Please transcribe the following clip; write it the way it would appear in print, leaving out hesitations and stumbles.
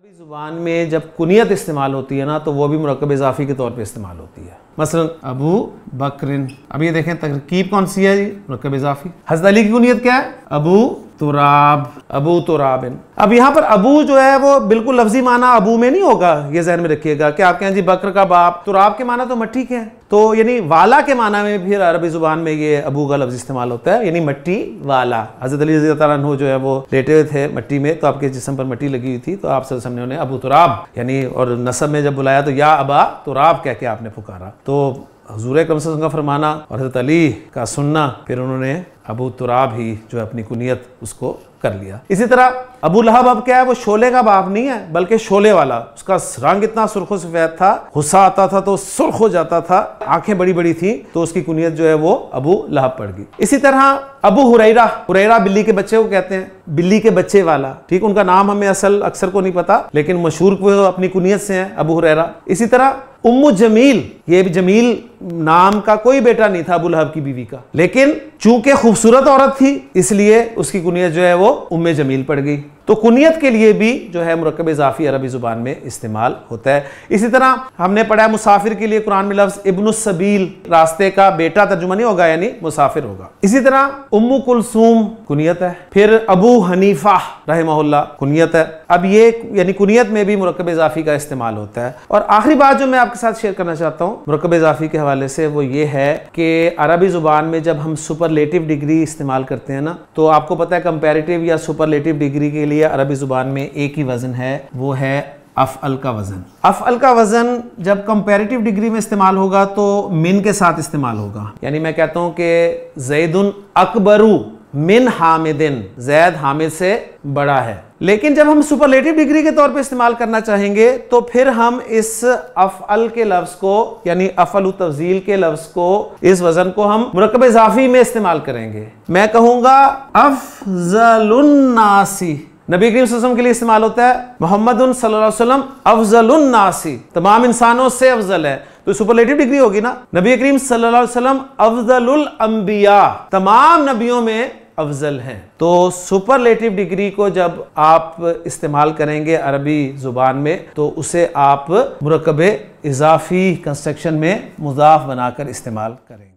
अरबी ज़ुबान में जब कुनियत इस्तेमाल होती है ना तो वो भी मुरक्कब इज़ाफ़ी के तौर पे इस्तेमाल होती है। मसलन अबू बकरिन, अब ये देखें तरकीब कौन सी है जी, मुरक्कब इज़ाफ़ी। हज़रत अली की कुनियत क्या है, अबू तुराब, अबू तुराबिन। अब यहाँ पर अबू जो है वो बिल्कुल लफ्जी माना अबू में नहीं होगा, ये ज़हन में रखिएगा कि आप कहें जी बकर का बाप, तुराब के माना तो मट्टी के हैं, तो यानी वाला के माना में फिर अरबी ज़ुबान में ये अबू का लफ्ज़ इस्तेमाल होता है, यानी मट्टी वाला। हज़रत अली रज़ी अल्लाह अन्हु जो है वो लेटे हुए थे मट्टी में, तो आपके जिस्म पर मट्टी लगी हुई थी, तो आप सामने उन्हें अबू तुराब यानी, और नसब में जब बुलाया तो या अबा तुराब कह के आपने पुकारा। तो हुज़ूर अकरम सल्लल्लाहु अलैहि वसल्लम का फरमाना और हज़रत अली का सुनना, फिर उन्होंने अबू तुराब ही जो है अपनी कुनियत उसको कर लिया। इसी तरह अबू लहब अब क्या है, वो शोले का बाप नहीं है बल्कि शोले वाला। उसका रंग इतना सुर्ख सफेद था, गुस्सा आता था तो सुर्ख हो जाता था, आंखें बड़ी बड़ी थी, तो उसकी कुनियत जो है वो अबू लहब पड़ गई। इसी तरह अबू हुरैरा, हुरैरा बिल्ली के बच्चे को कहते हैं, बिल्ली के बच्चे वाला, ठीक। उनका नाम हमें अक्सर को नहीं पता, लेकिन मशहूर वो अपनी कुनियत से हैं, अबू हुरैरा। इसी तरह उम्मु जमील, ये भी जमील नाम का कोई बेटा नहीं था अबू लहब की बीवी का, लेकिन चूंकि खूबसूरत औरत थी इसलिए उसकी कुनियत जो है वो उम्मे जमील पड़ गई। तो कुनियत के लिए भी जो है मुरक्कब इज़ाफ़ी अरबी ज़ुबान में इस्तेमाल होता है। इसी तरह हमने पढ़ा है मुसाफिर के लिए कुरान में लफ्ज़ इब्नुस सबील, रास्ते का बेटा तर्जुमा नहीं होगा यानी मुसाफिर होगा। इसी तरह उम्मु कुलसूम कुनियत है, फिर अबू हनीफा रहमहुल्लाह कुनियत है। अब ये यानी कुनियत में भी मुरक्कब इज़ाफ़ी का इस्तेमाल होता है। और आखिरी बात जो मैं आपके साथ शेयर करना चाहता हूँ मुरक्कब इज़ाफ़ी के हवाले से, वो ये है कि अरबी ज़ुबान में जब हम सुपरलेटिव डिग्री इस्तेमाल करते हैं ना, तो आपको पता है कंपैरेटिव या सुपरलेटिव डिग्री के लिए अरबी ज़ुबान में एक ही वज़न है, वो है अफ़अल का वज़न। अफ़अल का वज़न जब कंपैरेटिव डिग्री में इस्तेमाल होगा तो मिन के साथ इस्तेमाल होगा। यानी मैं कहता हूँ कि ज़ैदुन अकबरू मिन हामिदिन, जैद हामिद से बड़ा है। लेकिन जब हम सुपरलेटिव डिग्री के तौर पे इस्तेमाल करना चाहेंगे तो फिर हम इस अफ़अल के लफ्ज़ को यानी अफ़अल तफ़ज़ील के लफ्ज़ को, इस वज़न को हम मुरक्कब इज़ाफ़ी में इस्तेमाल करेंगे। मैं कहूँगा अफ़ज़लुन नासी, नबी करीम सल्लल्लाहु अलैहि वसल्लम के लिए इस्तेमाल होता है मुहम्मदुन सल्लल्लाहु अलैहि वसल्लम अफ़ज़लुन नासी, तमाम इंसानों से अफजल है, तो सुपरलेटिव डिग्री होगी ना। नबी करीम सल्लल्लाहु अलैहि वसल्लम अफ़ज़लुल अंबिया, तमाम नबियों में अफजल हैं। तो सुपरलेटिव डिग्री को जब आप इस्तेमाल करेंगे अरबी ज़ुबान में तो उसे आप मुरक्कब इज़ाफ़ी कंस्ट्रक्शन में मुज़ाफ़ बनाकर इस्तेमाल करेंगे।